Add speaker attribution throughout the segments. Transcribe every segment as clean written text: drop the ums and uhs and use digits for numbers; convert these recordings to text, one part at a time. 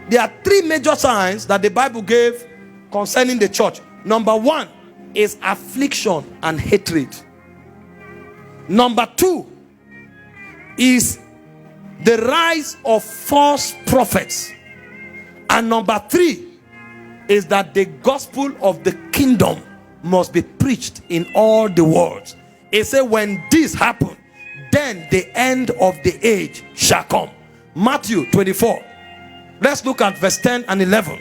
Speaker 1: there are three major signs that the Bible gave concerning the church. Number one is affliction and hatred. Number two is the rise of false prophets. And number three is that the gospel of the kingdom must be preached in all the world. It said when this happens, then the end of the age shall come. Matthew 24. Let's look at verse 10 and 11.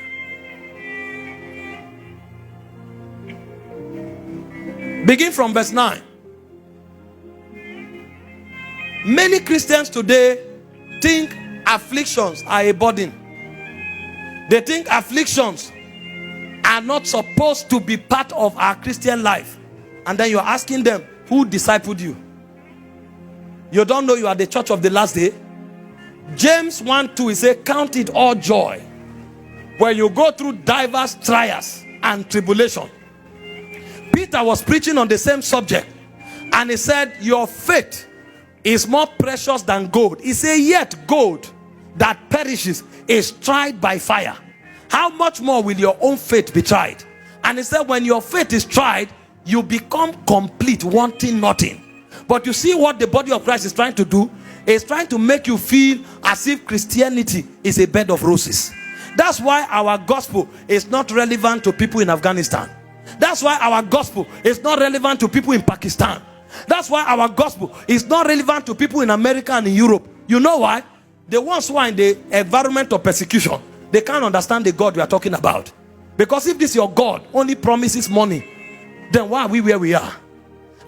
Speaker 1: Begin from verse 9. Many Christians today think afflictions are a burden. They think afflictions are not supposed to be part of our Christian life. And then you're asking them, who discipled you? You don't know you are the church of the last day? James 1:2, he said, count it all joy when you go through diverse trials and tribulation. Peter was preaching on the same subject, and he said, your faith is more precious than gold. He said, yet gold that perishes is tried by fire. How much more will your own faith be tried? And he said, when your faith is tried, you become complete, wanting nothing. But you see what the body of Christ is trying to do? It's trying to make you feel as if Christianity is a bed of roses. That's why our gospel is not relevant to people in Afghanistan. That's why our gospel is not relevant to people in Pakistan. That's why our gospel is not relevant to people in America and in Europe. You know why? The ones who are in the environment of persecution, they can't understand the God we are talking about. Because if this your God only promises money, then why are we where we are?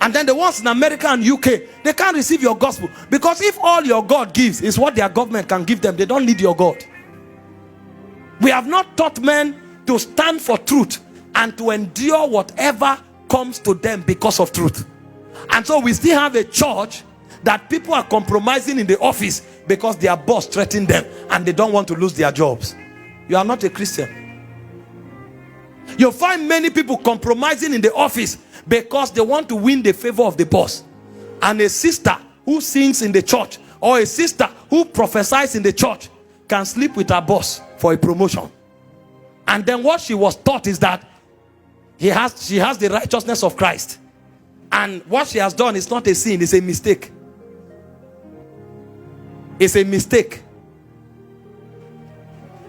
Speaker 1: And then the ones in America and UK, they can't receive your gospel. Because if all your God gives is what their government can give them, they don't need your God. We have not taught men to stand for truth and to endure whatever comes to them because of truth. And so we still have a church that people are compromising in the office because their boss threatened them and they don't want to lose their jobs. You are not a Christian. You'll find many people compromising in the office because they want to win the favor of the boss. And a sister who sings in the church or a sister who prophesies in the church can sleep with her boss for a promotion. And then what she was taught is that she has the righteousness of Christ. And what she has done is not a sin, it's a mistake. It's a mistake.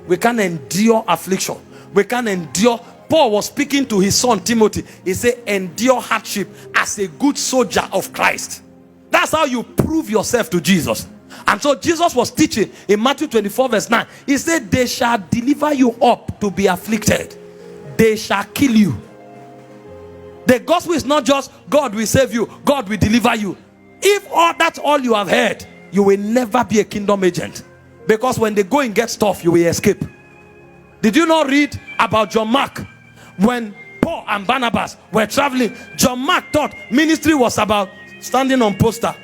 Speaker 1: We can't endure affliction. We can't endure. Paul was speaking to his son Timothy. He said, endure hardship as a good soldier of Christ. That's how you prove yourself to Jesus. And so Jesus was teaching in Matthew 24 verse 9. He said, they shall deliver you up to be afflicted. They shall kill you. The gospel is not just God will save you, God will deliver you. If that's all you have heard, you will never be a kingdom agent. Because when they go and get stuff, you will escape. Did you not read about John Mark? When Paul and Barnabas were traveling, John Mark thought ministry was about standing on poster,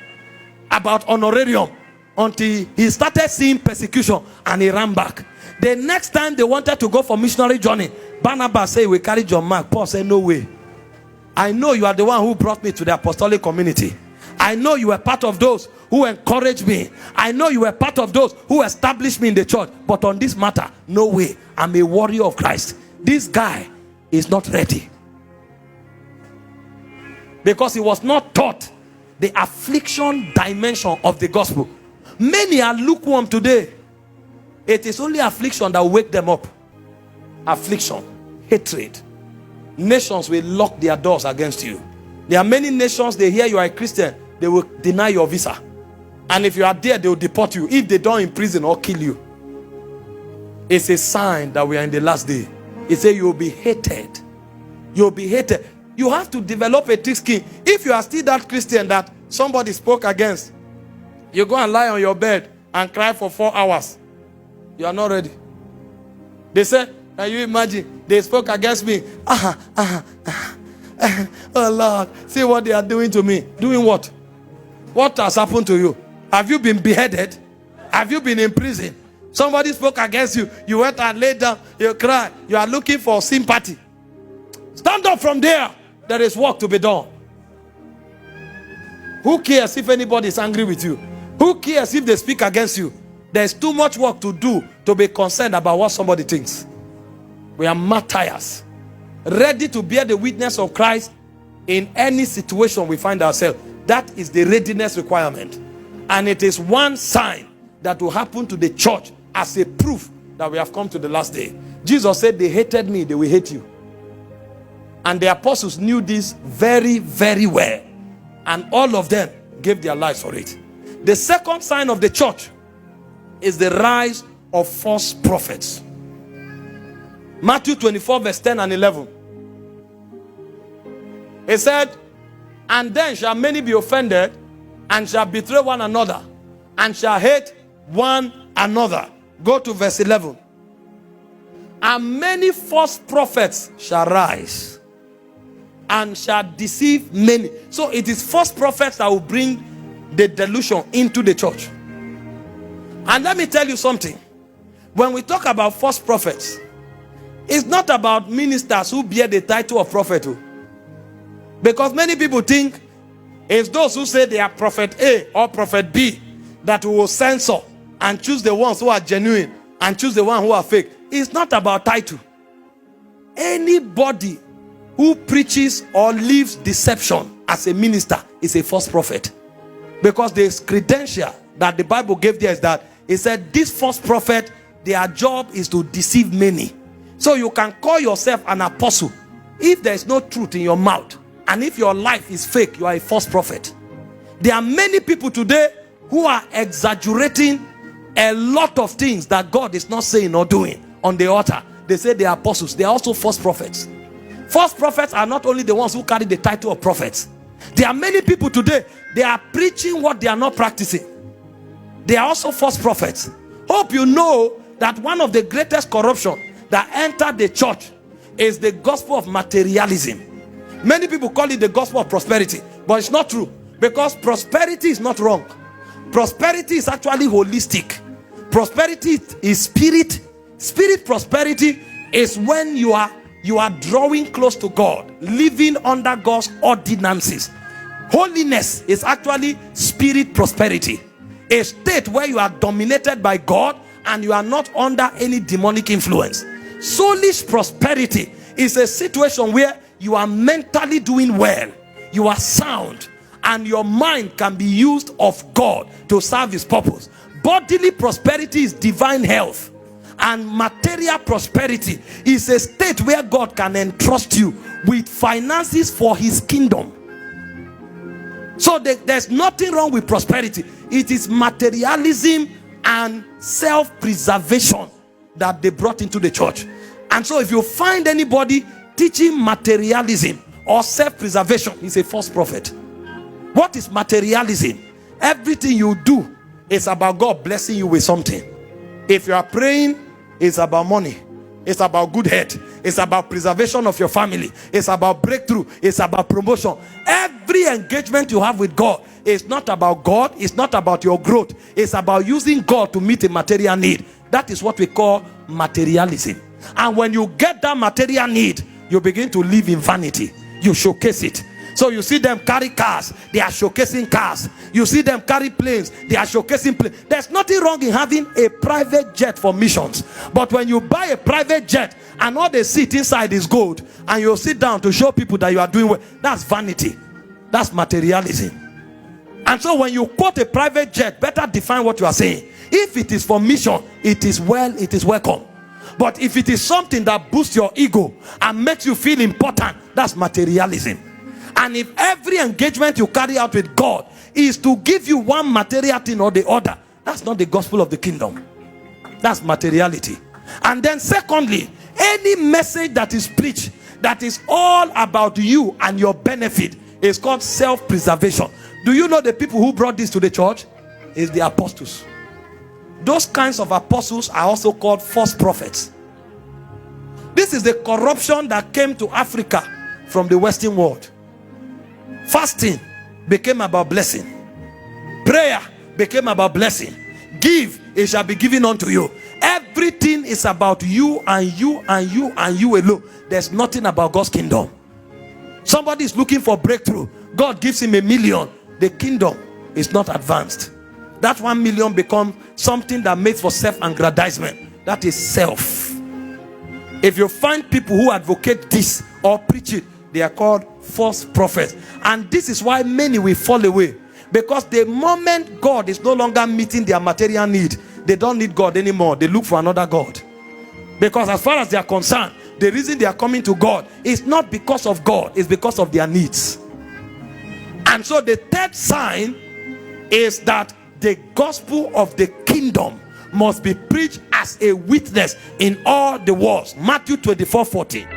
Speaker 1: about honorarium, until he started seeing persecution and he ran back. The next time they wanted to go for missionary journey, Barnabas said, we carry John Mark. Paul said, no way. I know you are the one who brought me to the apostolic community. I know you were part of those who encouraged me. I know you were part of those who established me in the church. But on this matter, no way. I'm a warrior of Christ. This guy is not ready. Because he was not taught the affliction dimension of the gospel. Many are lukewarm today. It is only affliction that will wake them up. Affliction, hatred. Nations will lock their doors against you. There are many nations, they hear you are a Christian, they will deny your visa. And if you are there, they will deport you. If they don't imprison or kill you. It's a sign that we are in the last day. It says you will be hated. You will be hated. You have to develop a thick skin. If you are still that Christian that somebody spoke against, you go and lie on your bed and cry for 4 hours. You are not ready. They say, can you imagine? They spoke against me. Oh Lord, see what they are doing to me. Doing what? What has happened to you? Have you been beheaded? Have you been in prison? Somebody spoke against you. You went and laid down. You cried. You are looking for sympathy. Stand up from there. There is work to be done. Who cares if anybody is angry with you? Who cares if they speak against you? There's too much work to do to be concerned about what somebody thinks. We are martyrs, ready to bear the witness of Christ in any situation we find ourselves. That is the readiness requirement. And it is one sign that will happen to the church as a proof that we have come to the last day. Jesus said, they hated me, they will hate you. And the apostles knew this very, very well. And all of them gave their lives for it. The second sign of the church is the rise of false prophets. Matthew 24 verse 10 and 11. He said, and then shall many be offended, and shall betray one another, and shall hate one another. Go to verse 11. And many false prophets shall rise, and shall deceive many. So it is false prophets that will bring the delusion into the church. And let me tell you something. When we talk about false prophets, it's not about ministers who bear the title of prophet. Because many people think it's those who say they are prophet A or prophet B that we will censor and choose the ones who are genuine and choose the ones who are fake. It's not about title. Anybody who preaches or lives deception as a minister is a false prophet. Because the credential that the Bible gave there is that it said this false prophet, their job is to deceive many. So you can call yourself an apostle. If there is no truth in your mouth, and if your life is fake, you are a false prophet. There are many people today who are exaggerating a lot of things that God is not saying or doing on the altar. They say they are apostles. They are also false prophets. False prophets are not only the ones who carry the title of prophets. There are many people today, they are preaching what they are not practicing. They are also false prophets. Hope you know that one of the greatest corruption that entered the church is the gospel of materialism. Many people call it the gospel of prosperity, but it's not true, because prosperity is not wrong. Prosperity is actually holistic. Prosperity is spirit. Spirit prosperity is when you are drawing close to God, living under God's ordinances. Holiness is actually spirit prosperity, a state where you are dominated by God and you are not under any demonic influence. Soulish prosperity is a situation where you are mentally doing well, you are sound, and your mind can be used of God to serve his purpose. Bodily prosperity is divine health, and material prosperity is a state where God can entrust you with finances for his kingdom. So there's nothing wrong with prosperity. It is materialism and self-preservation that they brought into the church. And so if you find anybody teaching materialism or self-preservation, he's a false prophet. What is materialism? Everything you do is about God blessing you with something. If you are praying, it's about money. It's about good health. It's about preservation of your family. It's about breakthrough. It's about promotion. Every engagement you have with God is not about God. It's not about your growth. It's about using God to meet a material need. That is what we call materialism. And when you get that material need, you begin to live in vanity. You showcase it. So you see them carry cars, they are showcasing cars. You see them carry planes, they are showcasing planes. There's nothing wrong in having a private jet for missions. But when you buy a private jet and all they sit inside is gold, and you sit down to show people that you are doing well, that's vanity. That's materialism. And so when you quote a private jet, better define what you are saying. If it is for mission, it is welcome. But if it is something that boosts your ego and makes you feel important, that's materialism. And if every engagement you carry out with God is to give you one material thing or the other, that's not the gospel of the kingdom. That's materiality. And then secondly, any message that is preached that is all about you and your benefit is called self-preservation. Do you know the people who brought this to the church? It's the apostles. Those kinds of apostles are also called false prophets. This is the corruption that came to Africa from the Western world. Fasting became about blessing. Prayer became about blessing. Give, it shall be given unto you. Everything is about you and you and you and you alone. There's nothing about God's kingdom. Somebody is looking for breakthrough. God gives him $1 million. The kingdom is not advanced. that 1 million becomes something that makes for self-aggrandizement. That is self. If you find people who advocate this or preach it, they are called false prophets. And this is why many will fall away, because the moment God is no longer meeting their material need, they don't need God anymore. They look for another God. Because as far as they are concerned, the reason they are coming to God is not because of God, it's because of their needs. And so the third sign is that the gospel of the kingdom must be preached as a witness in all the world. Matthew 24:40.